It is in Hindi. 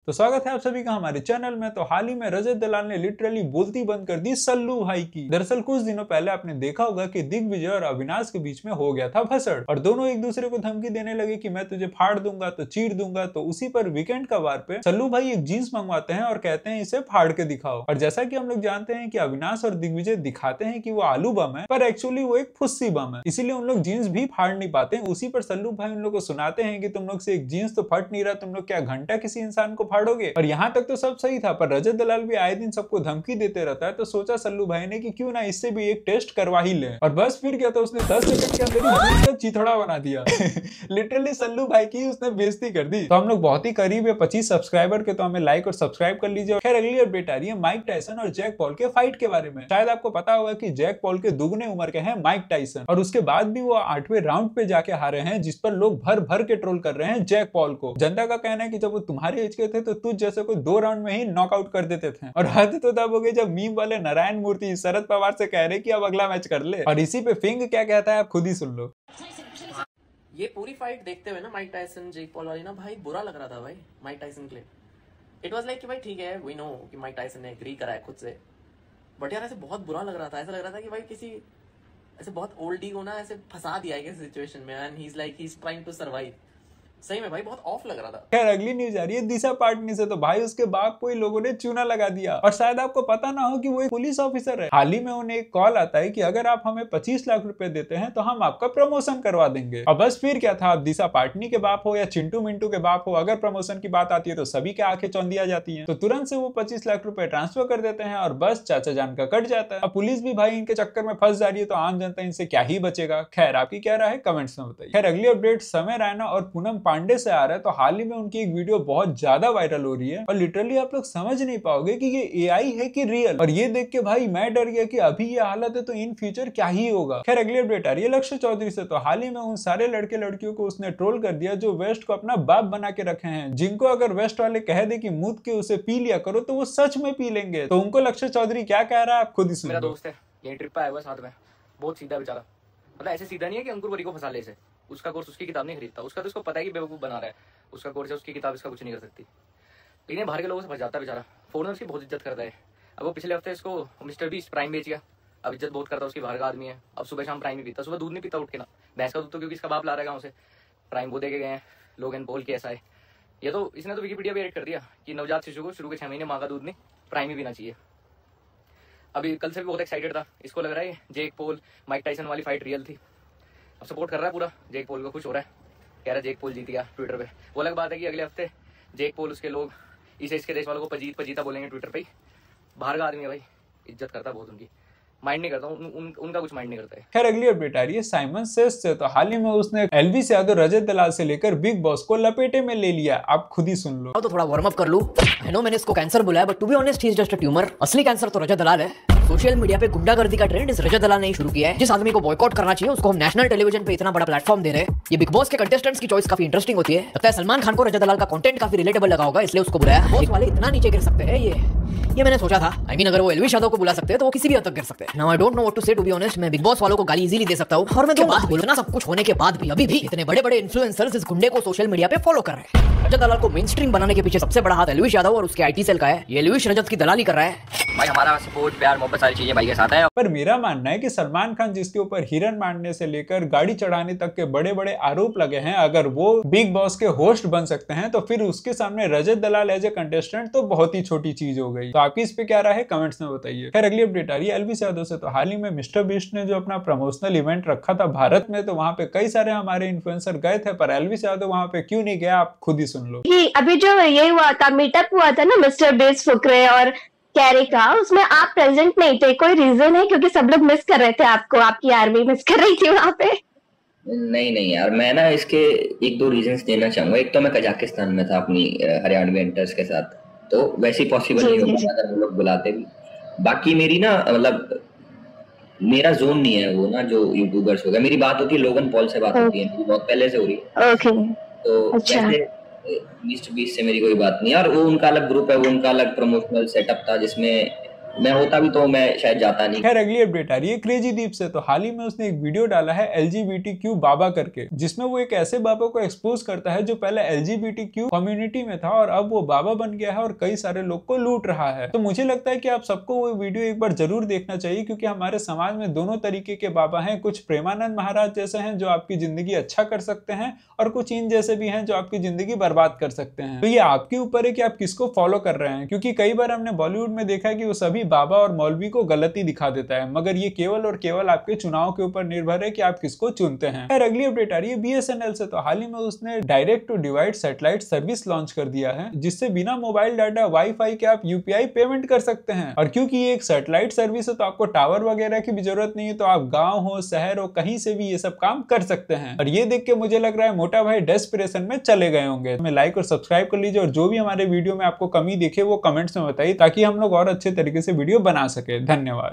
तो स्वागत है आप सभी का हमारे चैनल में। तो हाल ही में रजत दलाल ने लिटरली बोलती बंद कर दी सल्लू भाई की। दरअसल कुछ दिनों पहले आपने देखा होगा कि दिग्विजय और अविनाश के बीच में हो गया था भसड़ और दोनों एक दूसरे को धमकी देने लगे कि मैं तुझे फाड़ दूंगा तो चीर दूंगा। तो उसी पर वीकेंड का वार पे सल्लू भाई एक जीन्स मंगवाते हैं और कहते हैं इसे फाड़ के दिखाओ। और जैसा कि हम लोग जानते हैं कि अविनाश और दिग्विजय दिखाते हैं कि वो आलू बम है, पर एक्चुअली वो एक फुस्सी बम है, इसीलिए उन लोग जीन्स भी फाड़ नहीं पाते। उसी पर सल्लू भाई उन लोग को सुनाते हैं कि तुम लोग से एक जीन्स तो फट नहीं रहा, तुम लोग क्या घंटा किसी इंसान को फाड़ोगे। और यहाँ तक तो सब सही था, पर रजत दलाल भी आए दिन सबको धमकी देते रहता है। तो सोचा सल्लू भाई ने कि क्यों ना इससे भी एक टेस्ट करवा ही ले। और बस फिर क्या था, उसने 10 सेकंड के अंदर ही जीन्स का चिथड़ा बना दिया। लिटरली सल्लू भाई की उसने बेइज्जती कर दी। तो हम लोग बहुत ही करीब है 25 सब्सक्राइबर के, तो हमें लाइक और सब्सक्राइब कर लीजिए। खैर अगली अपडेट आ रही है माइक टायसन और जैक पॉल के फाइट के बारे में। शायद आपको पता होगा कि जैक पॉल के दुगने उम्र के हैं माइक टायसन, और उसके बाद भी वो 8वें राउंड पे जाके हारे हैं, जिस पर लोग भर भर के ट्रोल कर रहे हैं जैक पॉल को। जनता का कहना है कि जब वो तुम्हारे एज के थे तो तुझ जैसे को 2 राउंड में ही नॉकआउट कर देते थे। और हद तो तब हो गई जब मीम वाले नारायण मूर्ति शरद पवार से कह रहे कि अब अगला मैच कर ले। और इसी पे फिंग क्या कहता है आप खुद ही सुन लो। ये पूरी फाइट देखते हुए ना माइक टायसन जेक पॉल वाली ना भाई बुरा लग रहा था भाई माइक टायसन के लिए। इट वाज लाइक कि भाई ठीक है वी नो कि माइक टायसन ने एग्री करा है खुद से, बट यार ऐसे बहुत बुरा लग रहा था। ऐसा लग रहा था कि भाई किसी ऐसे बहुत ओल्डी को ना ऐसे फंसा दिया है किसी सिचुएशन में and he is like he is trying to survive. सही में भाई बहुत ऑफ लग रहा था। खैर अगली न्यूज आ रही है दिशा पाटनी से। तो भाई उसके बाप को ही लोगों ने चूना लगा दिया, और शायद आपको पता ना हो कि वो एक पुलिस ऑफिसर है। हाल ही में उन्हें एक कॉल आता है कि अगर आप हमें 25 लाख रुपए देते हैं तो हम आपका प्रमोशन करवा देंगे। और बस फिर क्या था, आप दिशा पाटनी के बाप हो या चिंटू मिंटू के बाप हो, अगर प्रमोशन की बात आती है तो सभी के आंखें चौंधिया जाती है। तो तुरंत से वो 25 लाख रुपए ट्रांसफर कर देते हैं और बस चाचा जान का कट जाता है। अब पुलिस भी भाई इनके चक्कर में फंस जा रही है, तो आम जनता इनसे क्या ही बचेगा। खैर आपकी क्या राय है कमेंट्स में बताइए। खैर अगली अपडेट समय रैना और पूनम पांडे से आ रहा है। तो हाल ही में उनकी एक वीडियो बहुत ज्यादा वायरल हो रही है और लिटरली आप लोग समझ नहीं पाओगे कि ये एआई है कि रियल। और ये देख के भाई मैं डर गया कि अभी ये हालत है तो इन फ्यूचर क्या ही होगा। खैर अगली अपडेट आ रही है लक्ष्य चौधरी से। तो हाल ही में उन सारे लड़के लड़कियों को उसने ट्रोल कर दिया जो वेस्ट को अपना बाप बना के रखे हैं, जिनको अगर वेस्ट वाले कह दे कि मूत के उसे पी लिया करो तो वो सच में पी लेंगे। तो उनको लक्ष्य चौधरी क्या कह रहा है आप खुद ही सुनिए। मेरा दोस्त है, ये ट्रिप पे आया हुआ साथ में, बहुत सीधा बेचारा। मतलब ऐसे सीधा नहीं है कि अंकुर वरी को फंसा ले इसे। उसका कोर्स उसकी किताब नहीं खरीदता, उसका तो उसको पता है कि बेवकूफ बना रहा है, उसका कोर्स है, उसकी किताब इसका कुछ नहीं कर सकती। लेकिन बाहर के लोगों से फंस जाता है बेचारा। फॉरेनर्स की बहुत इज्जत करता है। अब वो पिछले हफ्ते इसको मिस्टर बीस्ट प्राइम बेच गया, अब इज्जत बहुत करता है उसकी, बाहर का आदमी है। अब सुबह शाम प्राइम ही पीता, सुबह दूध नहीं पीता उठ के ना, भैंस का दूध तो क्योंकि इसका बाप ला रहा है गाँव से, प्राइम वो दे के गए हैं। लोगन पॉल के ऐसा है ये, तो इसने तो विकिपीडिया पे एड कर दिया कि नवजात शिशु को शुरू के 6 महीने माँ का दूध नहीं प्राइम ही पीना चाहिए। अभी कल से भी बहुत एक्साइटेड था, इसको लग रहा है जेक पॉल माइक टायसन वाली फाइट रियल थी। अब सपोर्ट कर रहा है पूरा जेक पॉल को, खुश हो रहा है, कह रहा है जेक पॉल जीत गया ट्विटर पे। वो अलग बात है कि अगले हफ्ते जेक पॉल उसके लोग इसे इसके देश वालों को पजीता बोलेंगे ट्विटर पे ही। बाहर का आदमी है भाई, इज्जत करता बहुत उनकी, माइंड नहीं करता उनका कुछ माइंड नहीं करता है। खैर अगली अपडेट आ रही है साइमन सेस से। तो हाल ही में उसने एलविस यादव, रजत दलाल से लेकर बिग बॉस को लपेटे में ले लिया। आप खुद ही सुन लो। तो थोड़ा वार्म अप कर लूं। आई नो मैंने इसको कैंसर बुलाया, but to be honest he is just a tumour. असली कैंसर तो रजत दलाल है। सोशल मीडिया पे गुंडागर्दी का ट्रेंड इस रजत दलाल ने ही शुरू किया है। जिस आदमी को बॉयकॉट करना चाहिए उसको हम नेशनल टेलीविजन पे इतना बड़ा प्लेटफॉर्म दे रहे हैं। ये बिग बॉस के कंटेस्टेंट्स की चॉइस काफी इंटरेस्टिंग होती है। लगता है सलमान खान को रजत दलाल का कंटेंट काफी रिलेटेबल लगा होगा, इसलिए उसको बुलाया। बॉस वाले इतना नीचे गिर सकते हैं ये मैंने सोचा था। आई मीन अगर वो एलविश यादव को बुला सकते हैं तो वो किसी भी हद तक गिर सकते हैं। Now I don't know what to say, to be honest. मैं बिग बॉस वालों को गाली इजीली दे सकता हूं, और मैं क्यों बात बोलना, सब कुछ होने के बाद भी अभी भी इतने बड़े बड़े इन्फ्लुएंसर्स इस गुंडे को सोशल मीडिया पे फॉलो कर रहे हैं। रजत दलाल को मेन स्ट्रीम बनाने के पीछे सबसे बड़ा हाथ एलविश यादव और उसके आईटी सेल का है। ये एलविश रजत की दलाली कर रहा है। भाई हमारा सपोर्ट प्यार मोहब्बत सारी चीजें भाई के साथ है। पर मेरा मानना है कि सलमान खान जिसके ऊपर हिरन मारने से लेकर गाड़ी चढ़ाने तक के बड़े बड़े आरोप लगे हैं, अगर वो बिग बॉस के होस्ट बन सकते हैं तो फिर उसके सामने रजत दलाल एज ए कंटेस्टेंट तो बहुत ही छोटी चीज हो गई। तो आपकी इस पे क्या राय है कमेंट्स में बताइए। खैर अगली अपडेट आ रही है एलविस यादव से। तो हाल ही में मिस्टर बीस्ट ने जो अपना प्रमोशनल इवेंट रखा था भारत में, तो वहां पे कई सारे हमारे इन्फ्लुएंसर गए थे, पर एलविस यादव वहां पे क्यों नहीं गया आप खुद ही सुन लो। अभी जो ये हुआ था, मीटअप हुआ था ना मिस्टर बीस्ट, फुकरे और कैरी का, उसमें आप प्रेजेंट नहीं थे। कोई रीजन है? क्योंकि सब लोग मिस कर रहे थे आपको, आपकी आर्मी मिस कर रही थी वहां पे। नहीं यार, मैं ना इसके 1-2 रीजंस देना चाहूंगा। एक तो मैं कजाकिस्तान में था अपनी हरियाणवी एंटर्स के साथ, तो वैसे ही पॉसिबल नहीं होगा अगर वो लोग बुलाते भी। बाकी मेरी ना मतलब मेरा जोन नहीं है वो ना, जो यूट्यूबर्स हो गए। मेरी बात होती है लोगन पॉल से, बात होती है मेरी बहुत पहले से हो रही है। ओके, तो अच्छा। मिस्टर बीस्ट से मेरी कोई बात नहीं है, और वो उनका अलग ग्रुप है, वो उनका अलग प्रमोशनल सेटअप था जिसमें मैं होता भी तो मैं शायद जाता नहीं। खैर अगली अपडेट आ रही है क्रेजी दीप से। तो हाल ही में उसने एक वीडियो डाला है LGBTQ बाबा करके, जिसमें वो एक ऐसे बाबा को एक्सपोज करता है जो पहले LGBTQ कम्युनिटी में था और अब वो बाबा बन गया है और कई सारे लोग को लूट रहा है। तो मुझे लगता है कि आप सबको वो वीडियो एक बार जरूर देखना चाहिए, क्योंकि हमारे समाज में दोनों तरीके के बाबा हैं। कुछ प्रेमानंद महाराज जैसे हैं जो आपकी जिंदगी अच्छा कर सकते हैं, और कुछ इन जैसे भी हैं जो आपकी जिंदगी बर्बाद कर सकते हैं। तो ये आपके ऊपर है कि आप किसको फॉलो कर रहे हैं, क्योंकि कई बार हमने बॉलीवुड में देखा है कि वो सभी बाबा और मौलवी को गलती दिखा देता है, मगर ये केवल और केवल आपके चुनाव के ऊपर निर्भर है कि आप किसको चुनते हैं। खैर अगली अपडेट आ रही है BSNL से। तो हाल ही में उसने direct to device satellite service launch कर दिया है, जिससे बिना मोबाइल डाटा वाईफाई के आप UPI पेमेंट कर सकते हैं। और क्योंकि ये एक सैटेलाइट सर्विस है तो आपको टावर वगैरह की भी जरूरत नहीं है, तो आप गाँव हो शहर हो कहीं से भी ये सब काम कर सकते हैं। और ये देख के मुझे लग रहा है मोटा भाई डेस्पिरेशन में चले गए होंगे। हमें लाइक और सब्सक्राइब कर लीजिए, और जो भी हमारे वीडियो में आपको कमी दिखे वो कमेंट्स में बताइए, ताकि हम लोग और अच्छे तरीके से वीडियो बना सके। धन्यवाद।